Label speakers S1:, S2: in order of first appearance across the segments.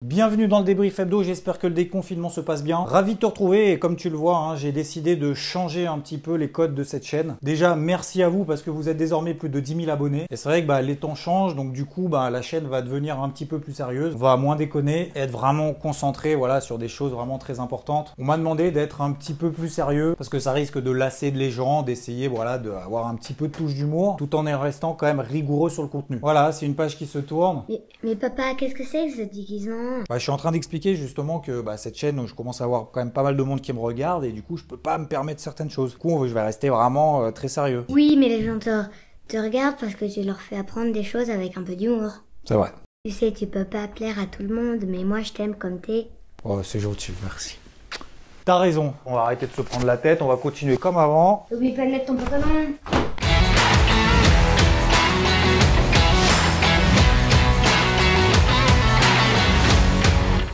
S1: Bienvenue dans le débrief hebdo, j'espère que le déconfinement se passe bien. Ravi de te retrouver et comme tu le vois, j'ai décidé de changer un petit peu les codes de cette chaîne. Déjà, merci à vous parce que vous êtes désormais plus de 10 000 abonnés. Et c'est vrai que les temps changent, donc du coup, la chaîne va devenir un petit peu plus sérieuse. On va moins déconner, être vraiment concentré sur des choses vraiment très importantes. On m'a demandé d'être un petit peu plus sérieux parce que ça risque de lasser les gens, d'essayer d'avoir un petit peu de touche d'humour tout en restant quand même rigoureux sur le contenu. Voilà, c'est une page qui se tourne.
S2: Mais papa, qu'est-ce que c'est que ce déguisement?
S1: Je suis en train d'expliquer justement que cette chaîne, je commence à avoir quand même pas mal de monde qui me regarde et du coup, je peux pas me permettre certaines choses. Du coup, je vais rester vraiment très sérieux.
S2: Oui, mais les gens te regardent parce que tu leur fais apprendre des choses avec un peu d'humour.
S1: C'est vrai.
S2: Tu sais, tu peux pas plaire à tout le monde, mais moi je t'aime comme t'es.
S1: Oh, c'est gentil, merci. T'as raison, on va arrêter de se prendre la tête, on va continuer comme avant.
S2: N'oublie pas de mettre ton pantalon.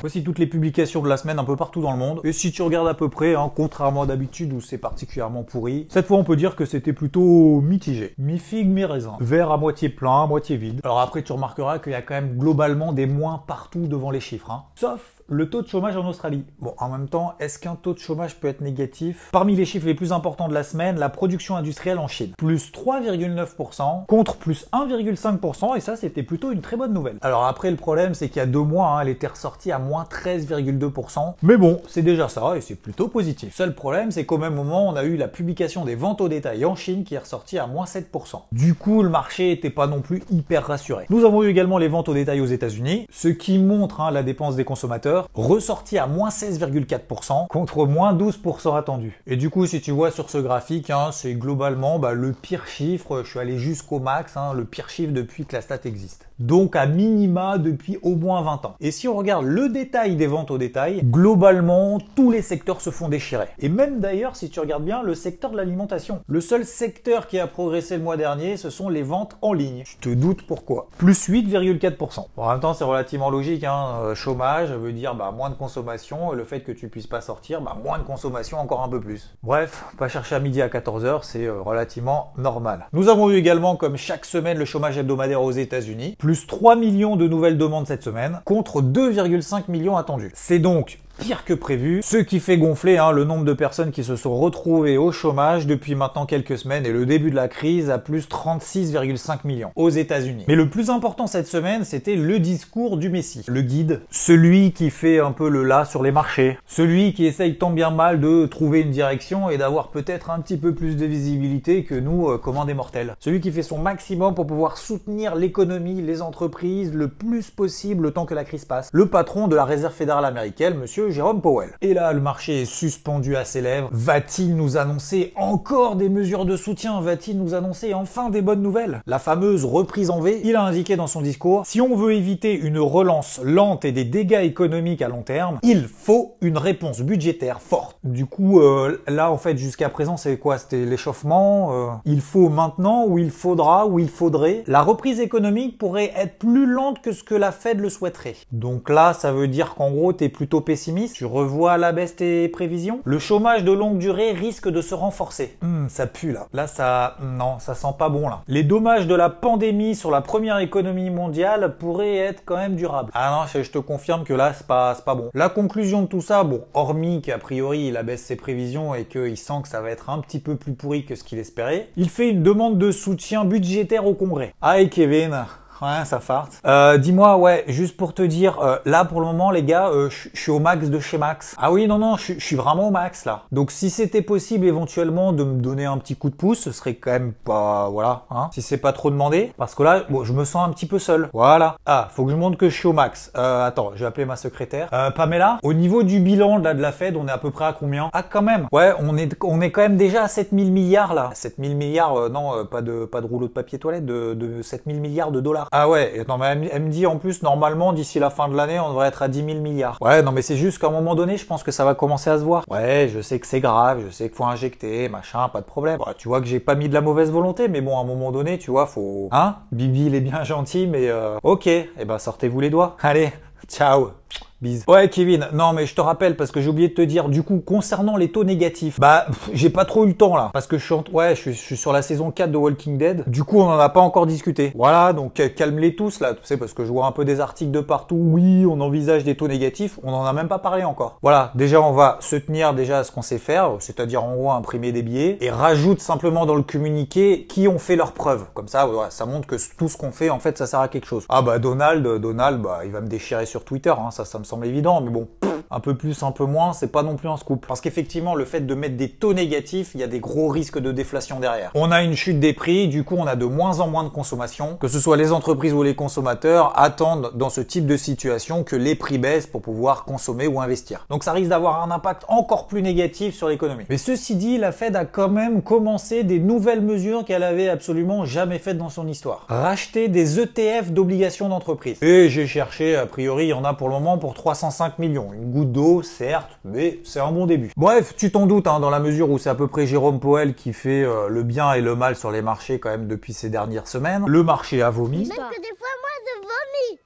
S1: Voici toutes les publications de la semaine un peu partout dans le monde. Et si tu regardes à peu près, contrairement à d'habitude où c'est particulièrement pourri, cette fois on peut dire que c'était plutôt mitigé. Mi-figue, mi-raisin. Verre à moitié plein, à moitié vide. Alors après tu remarqueras qu'il y a quand même globalement des moins partout devant les chiffres. Sauf le taux de chômage en Australie. Bon, en même temps, est-ce qu'un taux de chômage peut être négatif? Parmi les chiffres les plus importants de la semaine, la production industrielle en Chine. Plus 3,9% contre plus 1,5% et ça, c'était plutôt une très bonne nouvelle. Alors après, le problème, c'est qu'il y a 2 mois, elle était ressortie à moins 13,2%. Mais bon, c'est déjà ça et c'est plutôt positif. Seul problème, c'est qu'au même moment, on a eu la publication des ventes au détail en Chine qui est ressortie à moins 7%. Du coup, le marché était pas non plus hyper rassuré. Nous avons eu également les ventes au détail aux États-Unis, ce qui montre la dépense des consommateurs, ressorti à moins 16,4% contre moins 12% attendu. Et du coup, si tu vois sur ce graphique, c'est globalement le pire chiffre, je suis allé jusqu'au max, le pire chiffre depuis que la stat existe. Donc à minima depuis au moins 20 ans. Et si on regarde le détail des ventes au détail, globalement, tous les secteurs se font déchirer. Et même d'ailleurs, si tu regardes bien, le secteur de l'alimentation. Le seul secteur qui a progressé le mois dernier, ce sont les ventes en ligne. Je te doute pourquoi. Plus 8,4%. Bon, en même temps, c'est relativement logique. Chômage veut dire moins de consommation. Et le fait que tu puisses pas sortir, moins de consommation encore un peu plus. Bref, pas chercher à midi à 14h, c'est relativement normal. Nous avons eu également, comme chaque semaine, le chômage hebdomadaire aux États-Unis. Plus 3 millions de nouvelles demandes cette semaine, contre 2,5 millions attendus. C'est donc pire que prévu, ce qui fait gonfler le nombre de personnes qui se sont retrouvées au chômage depuis maintenant quelques semaines et le début de la crise à plus 36,5 millions aux États-Unis. Mais le plus important cette semaine, c'était le discours du Messie, le guide, celui qui fait un peu le là sur les marchés, celui qui essaye tant bien mal de trouver une direction et d'avoir peut-être un petit peu plus de visibilité que nous, communs des mortels. Celui qui fait son maximum pour pouvoir soutenir l'économie, les entreprises le plus possible le temps que la crise passe. Le patron de la Réserve fédérale américaine, monsieur Jérôme Powell. Et là, le marché est suspendu à ses lèvres. Va-t-il nous annoncer encore des mesures de soutien? Va-t-il nous annoncer enfin des bonnes nouvelles? La fameuse reprise en V, il a indiqué dans son discours, si on veut éviter une relance lente et des dégâts économiques à long terme, il faut une réponse budgétaire forte. Du coup, là, en fait, jusqu'à présent, c'est quoi? C'était l'échauffement. Il faut maintenant, ou il faudra, ou il faudrait. La reprise économique pourrait être plus lente que ce que la Fed le souhaiterait. Donc là, ça veut dire qu'en gros, t'es plutôt pessimiste. Tu revois à la baisse tes prévisions. Le chômage de longue durée risque de se renforcer. Ça pue là. Là, non, ça sent pas bon là. Les dommages de la pandémie sur la première économie mondiale pourraient être quand même durables. Ah non, je te confirme que là, c'est pas bon. La conclusion de tout ça, hormis qu'a priori il abaisse ses prévisions et qu'il sent que ça va être un petit peu plus pourri que ce qu'il espérait, il fait une demande de soutien budgétaire au Congrès. Aïe Kevin. Ouais, ça farte. Dis-moi, juste pour te dire, là pour le moment les gars, je suis au max de chez Max. Ah oui, non, je suis vraiment au max là. Donc si c'était possible éventuellement de me donner un petit coup de pouce, ce serait quand même pas, si c'est pas trop demandé. Parce que là, je me sens un petit peu seul. Voilà. Ah, faut que je montre que je suis au max. Attends, je vais appeler ma secrétaire. Pamela, au niveau du bilan là de la Fed, on est à peu près à combien? Ah quand même. Ouais, on est quand même déjà à 7000 milliards là. 7000 milliards, non, pas de rouleau de papier toilette, de 7000 milliards de dollars. Ah ouais, non mais elle me dit en plus, normalement, d'ici la fin de l'année, on devrait être à 10 000 milliards. Ouais, non mais c'est juste qu'à un moment donné, je pense que ça va commencer à se voir. Ouais, je sais que c'est grave, je sais qu'il faut injecter, machin, pas de problème. Bon, tu vois que j'ai pas mis de la mauvaise volonté, mais bon, à un moment donné, tu vois, faut... Bibi, il est bien gentil, mais ok, sortez-vous les doigts. Allez, ciao. Bise. Ouais, Kevin, non mais je te rappelle parce que j'ai oublié de te dire, du coup, concernant les taux négatifs, bah, j'ai pas trop eu le temps là, parce que je suis sur la saison 4 de Walking Dead, du coup, on en a pas encore discuté. Voilà, donc calme-les tous là, tu sais, parce que je vois un peu des articles de partout, oui, on envisage des taux négatifs, on en a même pas parlé encore. Voilà, déjà, on va se tenir déjà à ce qu'on sait faire, c'est-à-dire en gros imprimer des billets, et rajoute simplement dans le communiqué qui ont fait leurs preuves. Comme ça, voilà, ça montre que tout ce qu'on fait, en fait, ça sert à quelque chose. Ah bah Donald, bah, il va me déchirer sur Twitter, hein, ça me semble évident, mais bon, un peu plus, un peu moins, c'est pas non plus un scoop. Parce qu'effectivement, le fait de mettre des taux négatifs, il y a des gros risques de déflation derrière. On a une chute des prix, du coup, on a de moins en moins de consommation. Que ce soit les entreprises ou les consommateurs attendent dans ce type de situation que les prix baissent pour pouvoir consommer ou investir. Donc ça risque d'avoir un impact encore plus négatif sur l'économie. Mais ceci dit, la Fed a quand même commencé des nouvelles mesures qu'elle avait absolument jamais faites dans son histoire. Racheter des ETF d'obligations d'entreprise. Et j'ai cherché, a priori, il y en a pour le moment pour 305 millions. Une goutte d'eau, certes, mais c'est un bon début. Bref, tu t'en doutes, hein, dans la mesure où c'est à peu près Jérôme Powell qui fait le bien et le mal sur les marchés quand même depuis ces dernières semaines. Le marché a vomi.
S2: Même que des fois, moi, je vomis.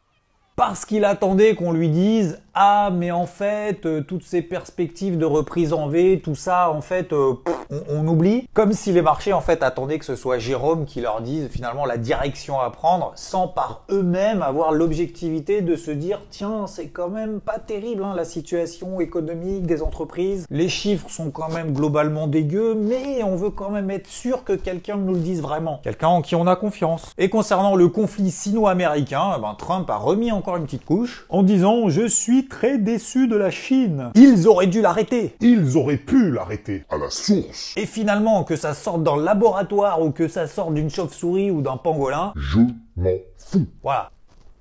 S1: Parce qu'il attendait qu'on lui dise « Ah, mais en fait, toutes ces perspectives de reprise en V, tout ça, en fait, on oublie. » Comme si les marchés, en fait, attendaient que ce soit Jérôme qui leur dise finalement la direction à prendre, sans par eux-mêmes avoir l'objectivité de se dire « Tiens, c'est quand même pas terrible, hein, la situation économique des entreprises. Les chiffres sont quand même globalement dégueux, mais on veut quand même être sûr que quelqu'un nous le dise vraiment. Quelqu'un en qui on a confiance. » Et concernant le conflit sino-américain, Trump a remis encore une petite couche en disant « Je suis très déçu de la Chine. Ils auraient dû l'arrêter.
S3: Ils auraient pu l'arrêter à la source.
S1: Et finalement, que ça sorte dans le laboratoire ou que ça sorte d'une chauve-souris ou d'un pangolin,
S3: Je m'en fous. »
S1: Voilà.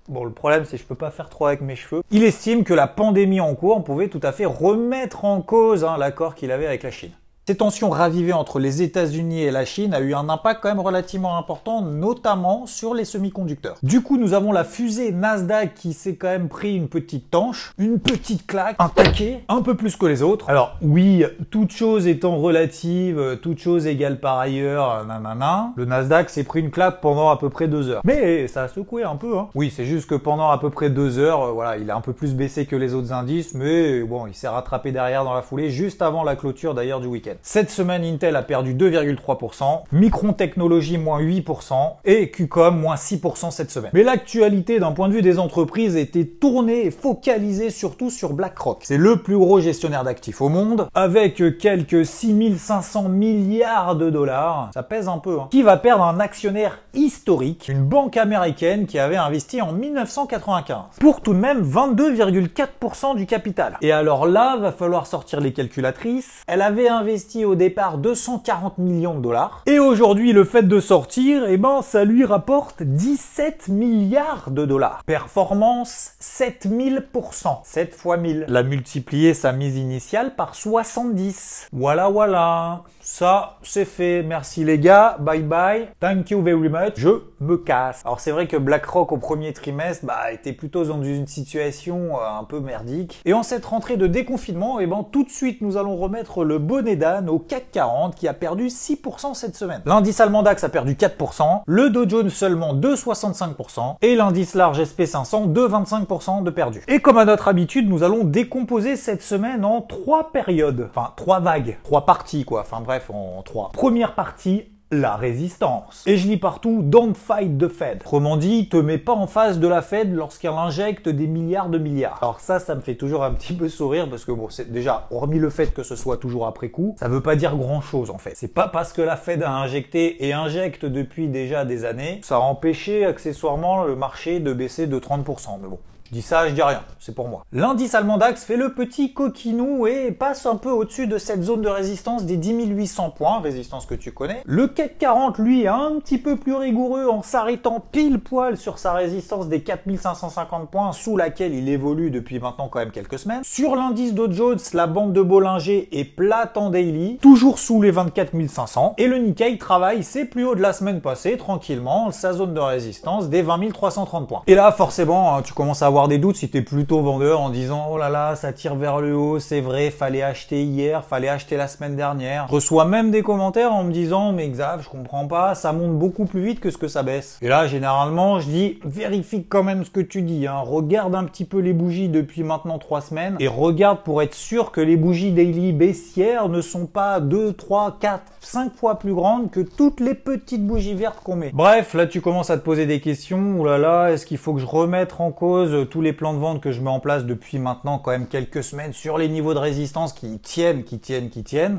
S1: Bon, le problème, c'est que je peux pas faire trop avec mes cheveux. Il estime que la pandémie en cours pouvait tout à fait remettre en cause l'accord qu'il avait avec la Chine. Ces tensions ravivées entre les États-Unis et la Chine a eu un impact quand même relativement important, notamment sur les semi-conducteurs. Du coup, nous avons la fusée Nasdaq qui s'est quand même pris une petite tanche, une petite claque, un taquet, un peu plus que les autres. Alors oui, toute chose étant relative, toute chose égale par ailleurs, nanana, le Nasdaq s'est pris une claque pendant à peu près 2 heures. Mais ça a secoué un peu, hein. Oui, c'est juste que pendant à peu près 2 heures, voilà, il a un peu plus baissé que les autres indices, mais bon, il s'est rattrapé derrière dans la foulée, juste avant la clôture d'ailleurs du week-end. Cette semaine, Intel a perdu 2,3%, Micron Technology moins 8% et Qcom moins 6% cette semaine. Mais l'actualité d'un point de vue des entreprises était tournée et focalisée surtout sur BlackRock. C'est le plus gros gestionnaire d'actifs au monde, avec quelques 6500 milliards de dollars, ça pèse un peu, hein, qui va perdre un actionnaire historique, une banque américaine qui avait investi en 1995, pour tout de même 22,4% du capital. Et alors là, va falloir sortir les calculatrices. Elle avait investi au départ 240 millions de dollars. Et aujourd'hui, le fait de sortir, ça lui rapporte 17 milliards de dollars. Performance 7000%. 7 fois 1000. Elle a multiplié sa mise initiale par 70. Voilà, voilà. Ça, c'est fait. Merci les gars. Bye bye. Thank you very much. Je me casse. Alors c'est vrai que BlackRock au premier trimestre était plutôt dans une situation un peu merdique. Et en cette rentrée de déconfinement, tout de suite nous allons remettre le bonnet d'âne au CAC 40 qui a perdu 6% cette semaine. L'indice allemand DAX a perdu 4%, le Dow Jones seulement de 65% et l'indice large SP500 de 25% de perdu. Et comme à notre habitude, nous allons décomposer cette semaine en 3 périodes. Enfin, 3 vagues. 3 parties quoi. Enfin bref, en 3. Première partie, la résistance. Et je lis partout « Don't fight the Fed ». Autrement dit, te mets pas en face de la Fed lorsqu'elle injecte des milliards de milliards. Alors ça me fait toujours un petit peu sourire parce que bon, c'est déjà, hormis le fait que ce soit toujours après coup, ça veut pas dire grand chose en fait. C'est pas parce que la Fed a injecté et injecte depuis déjà des années, ça a empêché accessoirement le marché de baisser de 30%. Mais bon. Je dis ça, je dis rien, c'est pour moi. L'indice allemand DAX fait le petit coquinou et passe un peu au-dessus de cette zone de résistance des 10 800 points, résistance que tu connais. Le CAC 40, lui, est un petit peu plus rigoureux en s'arrêtant pile poil sur sa résistance des 4550 points sous laquelle il évolue depuis maintenant quand même quelques semaines. Sur l'indice Dow Jones, la bande de Bollinger est plate en daily, toujours sous les 24 500. Et le Nikkei travaille ses plus hauts de la semaine passée, tranquillement, sa zone de résistance des 20 330 points. Et là, forcément, tu commences à avoir avoir des doutes si t'es plutôt vendeur en disant oh là là, ça tire vers le haut, c'est vrai, fallait acheter hier, fallait acheter la semaine dernière. Je reçois même des commentaires en me disant mais Xav, je comprends pas, ça monte beaucoup plus vite que ce que ça baisse. Et là, généralement, je dis vérifie quand même ce que tu dis, hein. Regarde un petit peu les bougies depuis maintenant 3 semaines et regarde pour être sûr que les bougies daily baissières ne sont pas 2, 3, 4, 5 fois plus grandes que toutes les petites bougies vertes qu'on met. Bref, là tu commences à te poser des questions. Oh là là, est-ce qu'il faut que je remette en cause tous les plans de vente que je mets en place depuis maintenant quand même quelques semaines sur les niveaux de résistance qui tiennent.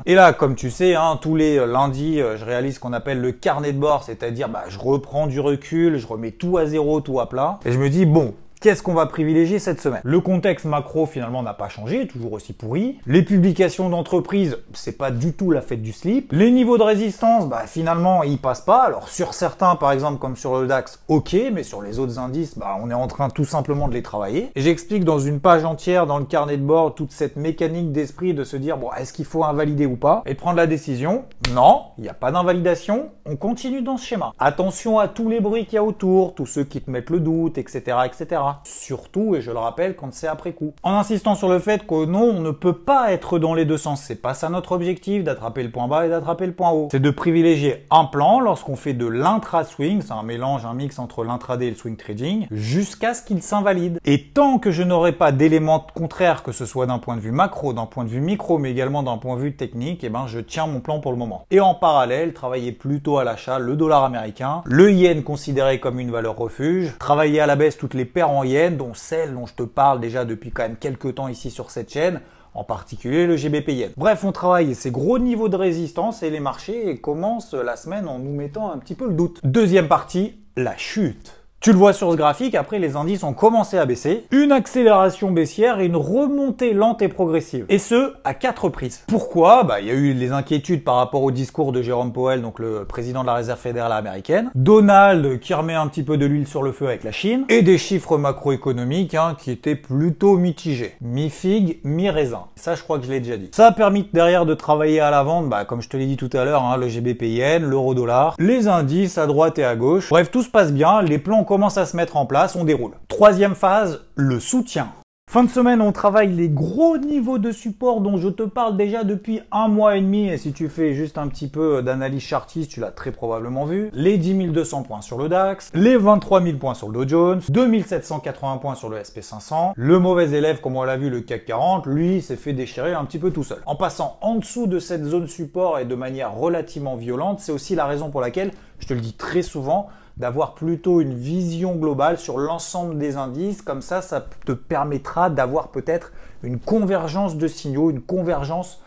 S1: Et là, comme tu sais, hein, tous les lundis, je réalise ce qu'on appelle le carnet de bord, c'est-à-dire je reprends du recul, je remets tout à zéro, tout à plat, et je me dis bon, qu'est-ce qu'on va privilégier cette semaine? Le contexte macro finalement n'a pas changé, toujours aussi pourri. Les publications d'entreprise, c'est pas du tout la fête du slip. Les niveaux de résistance, finalement ils passent pas. Alors sur certains par exemple comme sur le DAX, ok, mais sur les autres indices, on est en train tout simplement de les travailler. Et j'explique dans une page entière dans le carnet de bord toute cette mécanique d'esprit de se dire bon, est-ce qu'il faut invalider ou pas? Et de prendre la décision, non, il n'y a pas d'invalidation, on continue dans ce schéma. Attention à tous les bruits qu'il y a autour, tous ceux qui te mettent le doute, etc. etc. Surtout, et je le rappelle, quand c'est après coup. En insistant sur le fait que non, on ne peut pas être dans les deux sens. C'est pas ça notre objectif, d'attraper le point bas et d'attraper le point haut. C'est de privilégier un plan lorsqu'on fait de l'intra-swing, c'est un mélange, un mix entre l'intraday et le swing trading, jusqu'à ce qu'il s'invalide. Et tant que je n'aurai pas d'éléments contraires, que ce soit d'un point de vue macro, d'un point de vue micro, mais également d'un point de vue technique, je tiens mon plan pour le moment. Et en parallèle, travailler plutôt à l'achat le dollar américain, le yen considéré comme une valeur refuge, travailler à la baisse toutes les paires en yen, dont celle dont je te parle déjà depuis quand même quelques temps ici sur cette chaîne, en particulier le GBP yen. Bref, on travaille ces gros niveaux de résistance et les marchés commencent la semaine en nous mettant un petit peu le doute. Deuxième partie, la chute. Tu le vois sur ce graphique, après les indices ont commencé à baisser, une accélération baissière et une remontée lente et progressive. Et ce, à 4 reprises. Pourquoi? Il y a eu les inquiétudes par rapport au discours de Jérôme Powell, donc le président de la Réserve fédérale américaine, Donald qui remet un petit peu de l'huile sur le feu avec la Chine, et des chiffres macroéconomiques qui étaient plutôt mitigés. Mi-figue, mi-raisin. Ça, je crois que je l'ai déjà dit. Ça a permis derrière de travailler à la vente, comme je te l'ai dit tout à l'heure, le GBP yen, l'euro dollar, les indices à droite et à gauche. Bref, tout se passe bien, les plans commence à se mettre en place, on déroule. Troisième phase, le soutien. Fin de semaine, on travaille les gros niveaux de support dont je te parle déjà depuis 1 mois et demi. Et si tu fais juste un petit peu d'analyse chartiste, tu l'as très probablement vu. Les 10 200 points sur le DAX, les 23 000 points sur le Dow Jones, 2 780 points sur le SP500. Le mauvais élève, comme on l'a vu, le CAC 40, lui, s'est fait déchirer un petit peu tout seul. En passant en dessous de cette zone support et de manière relativement violente, c'est aussi la raison pour laquelle, je te le dis très souvent, d'avoir plutôt une vision globale sur l'ensemble des indices. Comme ça, ça te permettra d'avoir peut-être une convergence de signaux, une convergence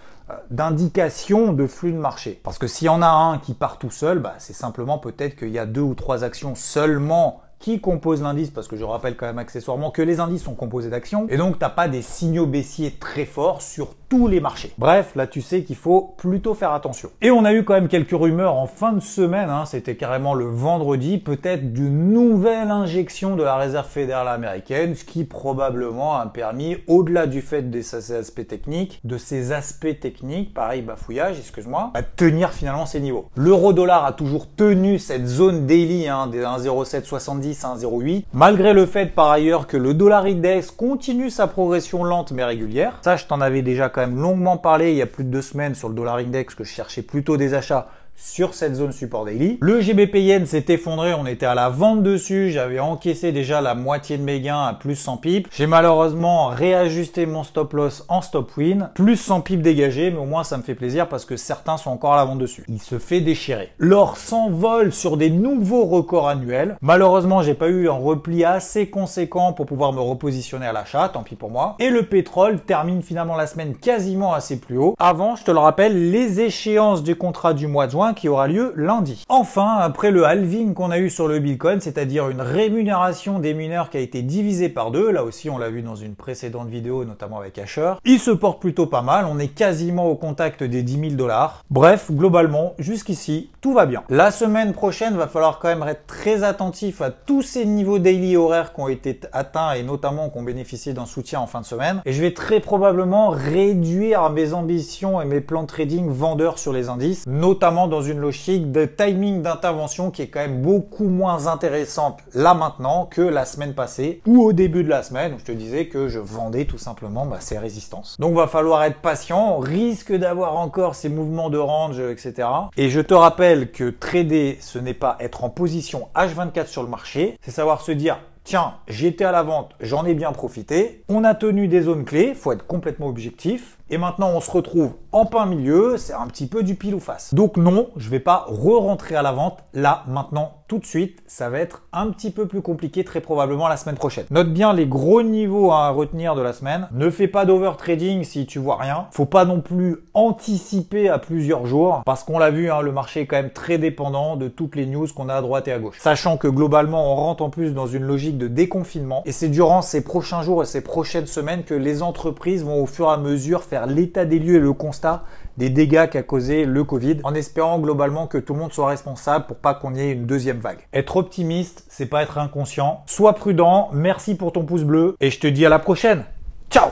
S1: d'indications de flux de marché. Parce que s'il y en a un qui part tout seul, c'est simplement peut-être qu'il y a 2 ou 3 actions seulement qui composent l'indice, parce que je rappelle quand même accessoirement que les indices sont composés d'actions, et donc t'as pas des signaux baissiers très forts sur tous les marchés. Bref, là tu sais qu'il faut plutôt faire attention. Et on a eu quand même quelques rumeurs en fin de semaine, c'était carrément le vendredi, peut-être d'une nouvelle injection de la Réserve fédérale américaine, ce qui probablement a permis, au-delà du fait de ces aspects techniques, pareil bafouillage, excuse-moi, à tenir finalement ces niveaux. L'euro-dollar a toujours tenu cette zone daily des 1,0770 à 1,08, malgré le fait par ailleurs que le dollar index continue sa progression lente mais régulière. Ça, je t'en avais déjà quand même longuement parlé il y a plus de 2 semaines sur le dollar index, que je cherchais plutôt des achats sur cette zone support daily. Le GBP yen s'est effondré, on était à la vente dessus, j'avais encaissé déjà la moitié de mes gains à plus 100 pips. J'ai malheureusement réajusté mon stop loss en stop win, plus 100 pips dégagés, mais au moins ça me fait plaisir parce que certains sont encore à la vente dessus. Il se fait déchirer. L'or s'envole sur des nouveaux records annuels. Malheureusement, j'ai pas eu un repli assez conséquent pour pouvoir me repositionner à l'achat, tant pis pour moi. Et le pétrole termine finalement la semaine quasiment à ses plus hauts. Avant, je te le rappelle, les échéances du contrat du mois de juin qui aura lieu lundi. Enfin, après le halving qu'on a eu sur le Bitcoin, c'est-à-dire une rémunération des mineurs qui a été divisée par 2, là aussi on l'a vu dans une précédente vidéo, notamment avec Asher, il se porte plutôt pas mal, on est quasiment au contact des 10 000 $. Bref, globalement, jusqu'ici, tout va bien. La semaine prochaine, va falloir quand même être très attentif à tous ces niveaux daily horaires qui ont été atteints et notamment qui ont bénéficié d'un soutien en fin de semaine. Et je vais très probablement réduire mes ambitions et mes plans de trading vendeurs sur les indices, notamment dans une logique de timing d'intervention qui est quand même beaucoup moins intéressante là maintenant que la semaine passée ou au début de la semaine où je te disais que je vendais tout simplement ces résistances. Donc va falloir être patient, on risque d'avoir encore ces mouvements de range, etc. Et je te rappelle que trader, ce n'est pas être en position H24 sur le marché, c'est savoir se dire tiens, j'étais à la vente, j'en ai bien profité, on a tenu des zones clés, faut être complètement objectif, et maintenant on se retrouve en plein milieu, c'est un petit peu du pile ou face. Donc non, je vais pas re-rentrer à la vente là, maintenant, tout de suite, ça va être un petit peu plus compliqué très probablement la semaine prochaine. Note bien les gros niveaux à retenir de la semaine, ne fais pas d'overtrading si tu vois rien, faut pas non plus anticiper à plusieurs jours, parce qu'on l'a vu, le marché est quand même très dépendant de toutes les news qu'on a à droite et à gauche. Sachant que globalement on rentre en plus dans une logique de déconfinement, et c'est durant ces prochains jours et ces prochaines semaines que les entreprises vont au fur et à mesure faire l'état des lieux et le constat des dégâts qu'a causé le Covid, en espérant globalement que tout le monde soit responsable pour pas qu'on ait une deuxième vague. Être optimiste, c'est pas être inconscient. Sois prudent, merci pour ton pouce bleu, et je te dis à la prochaine. Ciao!